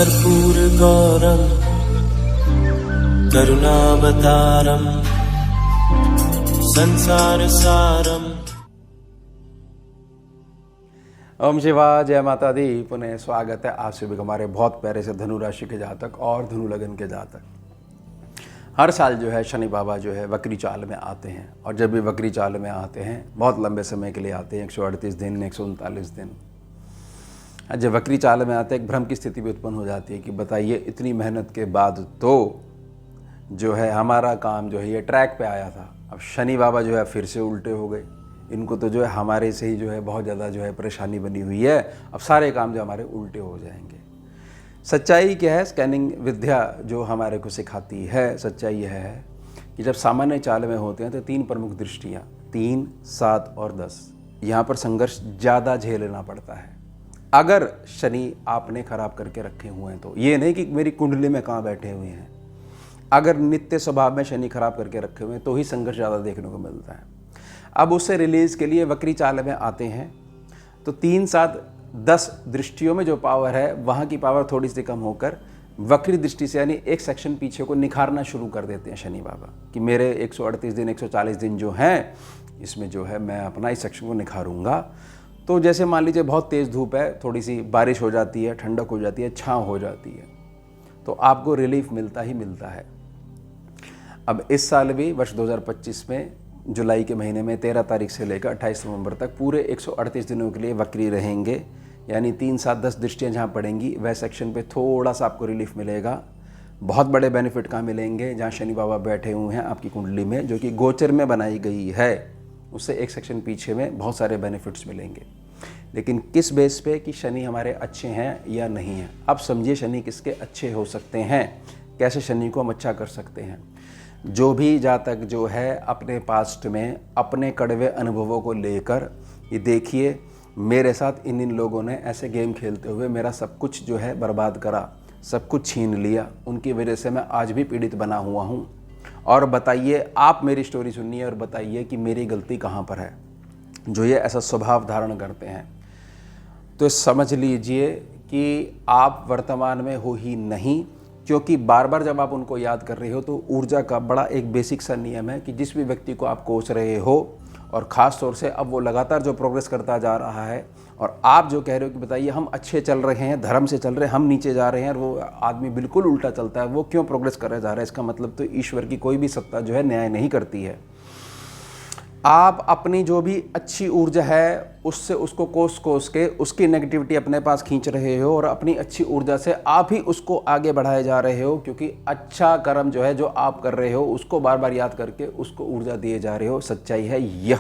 कर्पूरगौरं करुणावतारं संसारसारम्। ओम शिवाय, जय माता दी। पुनः स्वागत है आप सभी को हमारे बहुत प्यारे से धनु राशि के जातक और धनु लगन के जातक। हर साल जो है शनि बाबा जो है वक्री चाल में आते हैं, और जब भी वक्री चाल में आते हैं बहुत लंबे समय के लिए आते हैं, 138 दिन 139 दिन। जब वक्री चाल में आते हैं एक भ्रम की स्थिति भी उत्पन्न हो जाती है कि बताइए इतनी मेहनत के बाद तो जो है हमारा काम जो है ये ट्रैक पे आया था, अब शनि बाबा जो है फिर से उल्टे हो गए। इनको तो जो है हमारे से ही जो है बहुत ज़्यादा जो है परेशानी बनी हुई है, अब सारे काम जो हमारे उल्टे हो जाएंगे। सच्चाई क्या है, स्कैनिंग विद्या जो हमारे को सिखाती है, सच्चाई यह है कि जब सामान्य चाल में होते हैं तो 3 प्रमुख दृष्टियाँ 3, 7 और 10, यहाँ पर संघर्ष ज़्यादा झेलना पड़ता है। अगर शनि आपने खराब करके रखे हुए हैं तो ये नहीं कि मेरी कुंडली में कहाँ बैठे हुए हैं, अगर नित्य स्वभाव में शनि खराब करके रखे हुए हैं तो ही संघर्ष ज़्यादा देखने को मिलता है। अब उससे रिलीज़ के लिए वक्री चाल में आते हैं तो 3, 7, 10 दृष्टियों में जो पावर है वहाँ की पावर थोड़ी सी कम होकर वक्री दृष्टि से यानी एक सेक्शन पीछे को निखारना शुरू कर देते हैं शनि बाबा कि मेरे 138 दिन 140 दिन जो हैं इसमें जो है मैं अपना इस सेक्शन को निखारूंगा। तो जैसे मान लीजिए बहुत तेज़ धूप है, थोड़ी सी बारिश हो जाती है, ठंडक हो जाती है, छाँव हो जाती है, तो आपको रिलीफ मिलता ही मिलता है। अब इस साल भी वर्ष 2025 में जुलाई के महीने में 13 तारीख से लेकर 28 नवंबर तक पूरे 138 दिनों के लिए वक्री रहेंगे, यानी 3, 7, 10 दृष्टियाँ जहाँ पड़ेंगी वह सेक्शन पे थोड़ा सा आपको रिलीफ मिलेगा। बहुत बड़े बेनिफिट कहाँ मिलेंगे, जहाँ शनि बाबा बैठे हुए हैं आपकी कुंडली में, जो कि गोचर में बनाई गई है, उससे एक सेक्शन पीछे में बहुत सारे बेनिफिट्स मिलेंगे। लेकिन किस बेस पे कि शनि हमारे अच्छे हैं या नहीं हैं। अब समझिए शनि किसके अच्छे हो सकते हैं, कैसे शनि को हम अच्छा कर सकते हैं। जो भी जातक जो है अपने पास्ट में अपने कड़वे अनुभवों को लेकर ये देखिए मेरे साथ इन लोगों ने ऐसे गेम खेलते हुए मेरा सब कुछ जो है बर्बाद करा, सब कुछ छीन लिया, उनकी वजह से मैं आज भी पीड़ित बना हुआ हूँ। और बताइए, आप मेरी स्टोरी सुनिए और बताइए कि मेरी गलती कहाँ पर है जो ये ऐसा स्वभाव धारण करते हैं। तो समझ लीजिए कि आप वर्तमान में हो ही नहीं, क्योंकि बार बार जब आप उनको याद कर रहे हो तो ऊर्जा का बड़ा एक बेसिक सा नियम है कि जिस भी व्यक्ति को आप कोस रहे हो, और ख़ास तौर से अब वो लगातार जो प्रोग्रेस करता जा रहा है और आप जो कह रहे हो कि बताइए हम अच्छे चल रहे हैं, धर्म से चल रहे हैं, हम नीचे जा रहे हैं, और वो आदमी बिल्कुल उल्टा चलता है, वो क्यों प्रोग्रेस कर जा रहा है, इसका मतलब तो ईश्वर की कोई भी सत्ता जो है न्याय नहीं करती है। आप अपनी जो भी अच्छी ऊर्जा है उससे उसको कोस के उसकी नेगेटिविटी अपने पास खींच रहे हो, और अपनी अच्छी ऊर्जा से आप ही उसको आगे बढ़ाए जा रहे हो, क्योंकि अच्छा कर्म जो है जो आप कर रहे हो उसको बार बार याद करके उसको ऊर्जा दिए जा रहे हो। सच्चाई है यह।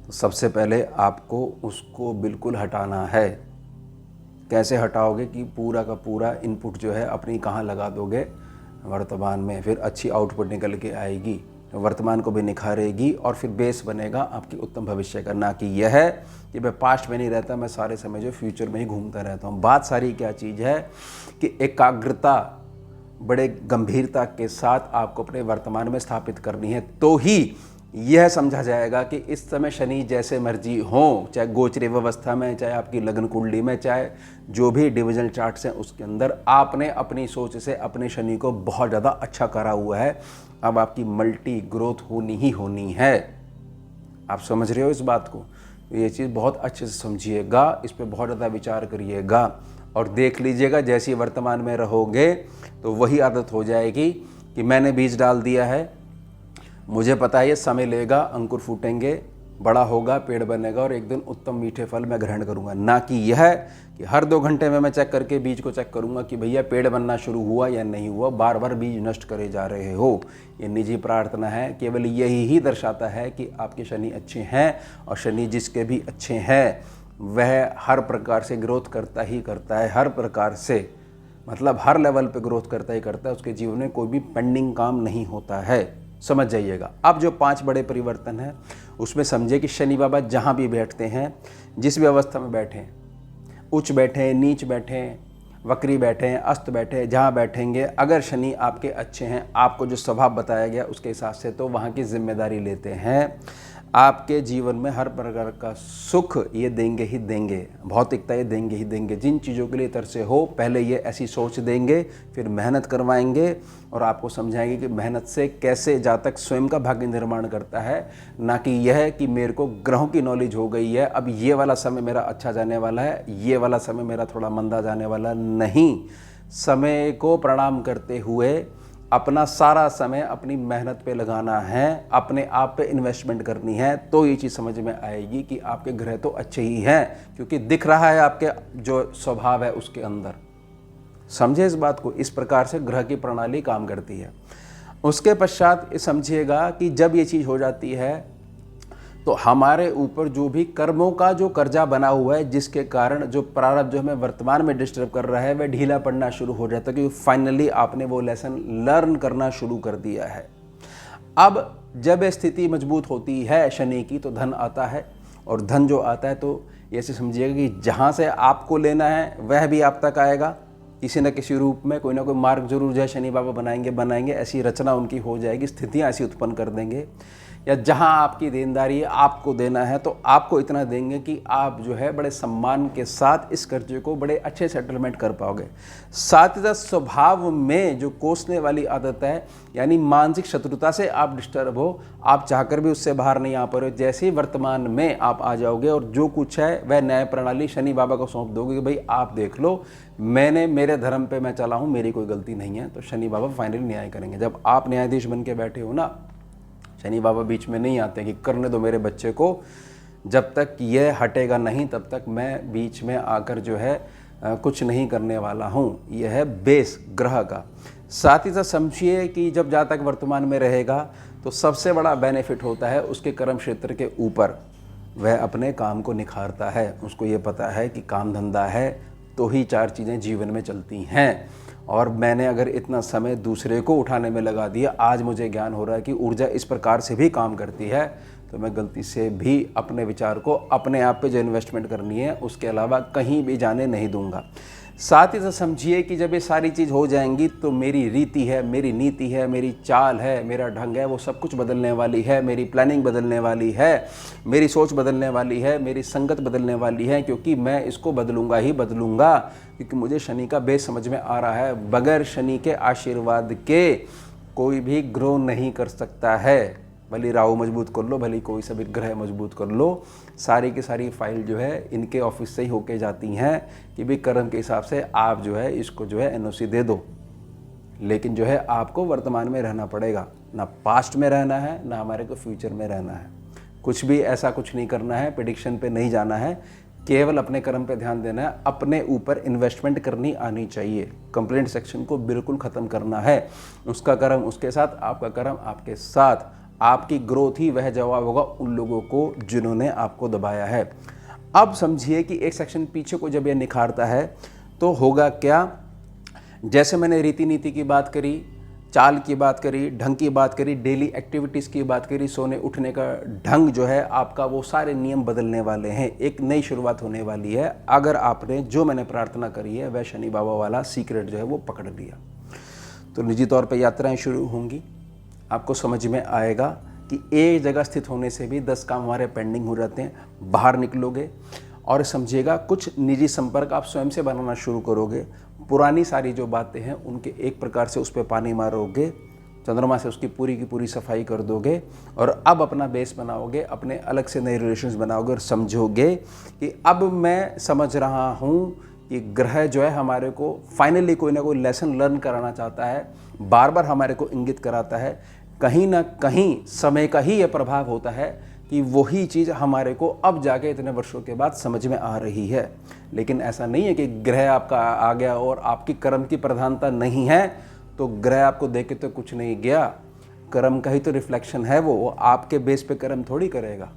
तो सबसे पहले आपको उसको बिल्कुल हटाना है। कैसे हटाओगे कि पूरा का पूरा इनपुट जो है अपनी कहाँ लगा दोगे वर्तमान में, फिर अच्छी आउटपुट निकल के आएगी, वर्तमान को भी निखारेगी, और फिर बेस बनेगा आपकी उत्तम भविष्य का। ना कि यह है कि मैं पास्ट में नहीं रहता, मैं सारे समय जो फ्यूचर में ही घूमता रहता हूँ। बात सारी क्या चीज़ है कि एकाग्रता बड़े गंभीरता के साथ आपको अपने वर्तमान में स्थापित करनी है, तो ही यह समझा जाएगा कि इस समय शनि जैसे मर्जी हो, चाहे गोचरी व्यवस्था में, चाहे आपकी लग्न कुंडली में, चाहे जो भी डिविजनल चार्ट्स हैं उसके अंदर, आपने अपनी सोच से अपने शनि को बहुत ज़्यादा अच्छा करा हुआ है। अब आपकी मल्टी ग्रोथ होनी ही होनी है। आप समझ रहे हो इस बात को? तो ये चीज़ बहुत अच्छे से समझिएगा, इस पर बहुत ज़्यादा विचार करिएगा और देख लीजिएगा। जैसी वर्तमान में रहोगे तो वही आदत हो जाएगी कि मैंने बीज डाल दिया है, मुझे पता है ये समय लेगा, अंकुर फूटेंगे, बड़ा होगा, पेड़ बनेगा और एक दिन उत्तम मीठे फल मैं ग्रहण करूंगा। ना कि यह है कि हर 2 घंटे में मैं चेक करके बीज को चेक करूंगा कि भैया पेड़ बनना शुरू हुआ या नहीं हुआ। बार बार बीज नष्ट करे जा रहे हो। ये निजी प्रार्थना है, केवल यही ही दर्शाता है कि आपके शनि अच्छे हैं, और शनि जिसके भी अच्छे हैं वह हर प्रकार से ग्रोथ करता ही करता है। हर प्रकार से मतलब हर लेवल पे ग्रोथ करता ही करता है। उसके जीवन में कोई भी पेंडिंग काम नहीं होता है। समझ जाइएगा। अब जो 5 बड़े परिवर्तन हैं उसमें समझिए कि शनि बाबा जहाँ भी बैठते हैं, जिस भी अवस्था में बैठें, उच्च बैठें, नीच बैठें, वक्री बैठें, अस्त बैठें, जहाँ बैठेंगे, अगर शनि आपके अच्छे हैं, आपको जो स्वभाव बताया गया उसके हिसाब से, तो वहाँ की जिम्मेदारी लेते हैं। आपके जीवन में हर प्रकार का सुख ये देंगे ही देंगे, भौतिकता ये देंगे ही देंगे। जिन चीज़ों के लिए तरसे हो पहले ये ऐसी सोच देंगे, फिर मेहनत करवाएंगे और आपको समझाएंगे कि मेहनत से कैसे जातक स्वयं का भाग्य निर्माण करता है, ना कि यह कि मेरे को ग्रहों की नॉलेज हो गई है, अब ये वाला समय मेरा अच्छा जाने वाला है, ये वाला समय मेरा थोड़ा मंदा जाने वाला। नहीं, समय को प्रणाम करते हुए अपना सारा समय अपनी मेहनत पे लगाना है, अपने आप पे इन्वेस्टमेंट करनी है, तो ये चीज़ समझ में आएगी कि आपके ग्रह तो अच्छे ही हैं, क्योंकि दिख रहा है आपके जो स्वभाव है उसके अंदर। समझे इस बात को? इस प्रकार से ग्रह की प्रणाली काम करती है। उसके पश्चात ये समझिएगा कि जब ये चीज़ हो जाती है तो हमारे ऊपर जो भी कर्मों का जो कर्जा बना हुआ है, जिसके कारण जो प्रारब्ध जो हमें वर्तमान में डिस्टर्ब कर रहा है, वह ढीला पड़ना शुरू हो जाता है, क्योंकि फाइनली आपने वो लेसन लर्न करना शुरू कर दिया है। अब जब स्थिति मजबूत होती है शनि की, तो धन आता है, और धन जो आता है तो ऐसे समझिएगा कि जहाँ से आपको लेना है वह भी आप तक आएगा, किसी न किसी रूप में कोई ना कोई मार्ग जरूर जो है शनि बाबा बनाएंगे, ऐसी रचना उनकी हो जाएगी, स्थितियाँ ऐसी उत्पन्न कर देंगे। या जहां आपकी देनदारी है, आपको देना है, तो आपको इतना देंगे कि आप जो है बड़े सम्मान के साथ इस कर्जे को बड़े अच्छे सेटलमेंट कर पाओगे। साथ ही साथ स्वभाव में जो कोसने वाली आदत है, यानी मानसिक शत्रुता से आप डिस्टर्ब हो, आप चाहकर भी उससे बाहर नहीं आ पा रहे हो, जैसे ही वर्तमान में आप आ जाओगे और जो कुछ है वह न्याय प्रणाली शनि बाबा को सौंप दोगे कि भाई आप देख लो, मैंने मेरे धर्म पे मैं चला हूँ, मेरी कोई गलती नहीं है, तो शनि बाबा फाइनली न्याय करेंगे। जब आप न्यायाधीश बन के बैठे हो ना, शनि बाबा बीच में नहीं आते कि करने दो मेरे बच्चे को, जब तक ये हटेगा नहीं तब तक मैं बीच में आकर जो है कुछ नहीं करने वाला हूँ। यह है बेस ग्रह का। साथ ही साथ समझिए कि जब जातक वर्तमान में रहेगा तो सबसे बड़ा बेनिफिट होता है उसके कर्म क्षेत्र के ऊपर, वह अपने काम को निखारता है। उसको ये पता है कि काम धंधा है तो ही चार चीज़ें जीवन में चलती हैं, और मैंने अगर इतना समय दूसरे को उठाने में लगा दिया, आज मुझे ज्ञान हो रहा है कि ऊर्जा इस प्रकार से भी काम करती है, तो मैं गलती से भी अपने विचार को अपने आप पे जो इन्वेस्टमेंट करनी है उसके अलावा कहीं भी जाने नहीं दूंगा। साथ ही साथ समझिए कि जब ये सारी चीज़ हो जाएंगी तो मेरी रीति है, मेरी नीति है, मेरी चाल है, मेरा ढंग है, वो सब कुछ बदलने वाली है, मेरी प्लानिंग बदलने वाली है, मेरी सोच बदलने वाली है, मेरी संगत बदलने वाली है, क्योंकि मैं इसको बदलूंगा ही बदलूंगा, क्योंकि मुझे शनि का बेस समझ में आ रहा है। बगैर शनि के आशीर्वाद के कोई भी ग्रो नहीं कर सकता है। भले राहु मजबूत कर लो, भले कोई सा भी ग्रह मजबूत कर लो, सारी की सारी फाइल जो है इनके ऑफिस से ही होके जाती हैं कि भी कर्म के हिसाब से आप जो है इसको जो है एनओसी दे दो। लेकिन जो है आपको वर्तमान में रहना पड़ेगा, ना पास्ट में रहना है, ना हमारे को फ्यूचर में रहना है। कुछ भी ऐसा कुछ नहीं करना है, प्रेडिक्शन पे नहीं जाना है, केवल अपने कर्म पे ध्यान देना है। अपने ऊपर इन्वेस्टमेंट करनी आनी चाहिए। कंप्लेंट सेक्शन को बिल्कुल ख़त्म करना है। उसका कर्म उसके साथ, आपका कर्म आपके साथ। आपकी ग्रोथ ही वह जवाब होगा उन लोगों को जिन्होंने आपको दबाया है। अब समझिए कि एक सेक्शन पीछे को जब यह निखारता है तो होगा क्या, जैसे मैंने रीति नीति की बात करी, चाल की बात करी, ढंग की बात करी, डेली एक्टिविटीज़ की बात करी, सोने उठने का ढंग जो है आपका, वो सारे नियम बदलने वाले हैं। एक नई शुरुआत होने वाली है अगर आपने जो मैंने प्रार्थना करी है वह शनि बाबा वाला सीक्रेट जो है वो पकड़ लिया। तो निजी तौर पे यात्राएं शुरू होंगी। आपको समझ में आएगा कि एक जगह स्थित होने से भी 10 काम हमारे पेंडिंग हो जाते हैं। बाहर निकलोगे और समझिएगा कुछ निजी संपर्क आप स्वयं से बनाना शुरू करोगे। पुरानी सारी जो बातें हैं उनके एक प्रकार से उस पर पानी मारोगे, चंद्रमा से उसकी पूरी की पूरी सफाई कर दोगे और अब अपना बेस बनाओगे, अपने अलग से नए रिलेशंस बनाओगे और समझोगे कि अब मैं समझ रहा हूँ कि ग्रह जो है हमारे को फाइनली कोई ना कोई लेसन लर्न कराना चाहता है, बार बार हमारे को इंगित कराता है। कहीं ना कहीं समय का ही यह प्रभाव होता है कि वही चीज़ हमारे को अब जाके इतने वर्षों के बाद समझ में आ रही है। लेकिन ऐसा नहीं है कि ग्रह आपका आ गया और आपकी कर्म की प्रधानता नहीं है तो ग्रह आपको देख के तो कुछ नहीं गया। कर्म का ही तो रिफ्लेक्शन है, वो आपके बेस पे कर्म थोड़ी करेगा।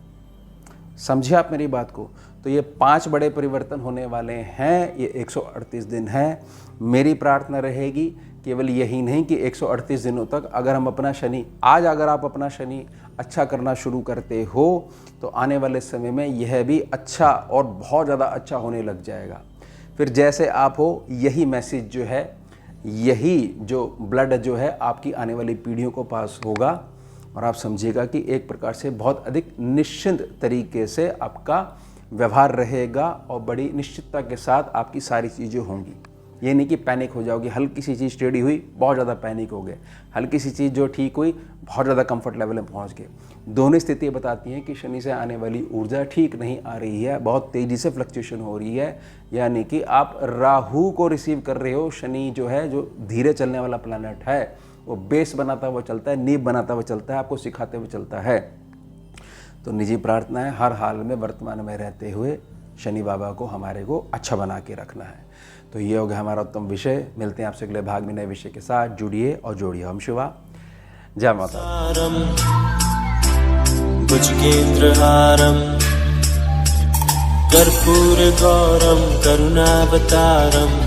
समझे आप मेरी बात को? तो ये 5 बड़े परिवर्तन होने वाले हैं। ये 138 दिन है। मेरी प्रार्थना रहेगी केवल यही नहीं कि 138 दिनों तक अगर हम अपना शनि, आज अगर आप अपना शनि अच्छा करना शुरू करते हो तो आने वाले समय में यह भी अच्छा और बहुत ज़्यादा अच्छा होने लग जाएगा। फिर जैसे आप हो, यही मैसेज जो है, यही जो ब्लड जो है आपकी आने वाली पीढ़ियों को पास होगा और आप समझिएगा कि एक प्रकार से बहुत अधिक निश्चिंत तरीके से आपका व्यवहार रहेगा और बड़ी निश्चितता के साथ आपकी सारी चीज़ें होंगी। ये नहीं कि पैनिक हो जाओगे, हल्की सी चीज़ टेढ़ी हुई बहुत ज़्यादा पैनिक हो गए, हल्की सी चीज़ जो ठीक हुई बहुत ज़्यादा कंफर्ट लेवल में पहुंच गए। दोनों स्थितियाँ बताती हैं कि शनि से आने वाली ऊर्जा ठीक नहीं आ रही है, बहुत तेज़ी से फ्लक्चुएशन हो रही है, यानी कि आप राहु को रिसीव कर रहे हो। शनि जो है, जो धीरे चलने वाला प्लैनेट है, वो बेस बनाता हुआ चलता है, नींव बनाता हुआ चलता है, आपको सिखाते हुए चलता है। तो निजी प्रार्थना है हर हाल में वर्तमान में रहते हुए शनि बाबा को हमारे को अच्छा बना के रखना है। तो ये हो गया हमारा उत्तम विषय। मिलते हैं आपसे अगले भाग में नए विषय के साथ। जुड़िए और जोड़िए। हम शिवा, जय माता। भुजगेन्द्रहारं कर्पूरगौरं करुणावतारं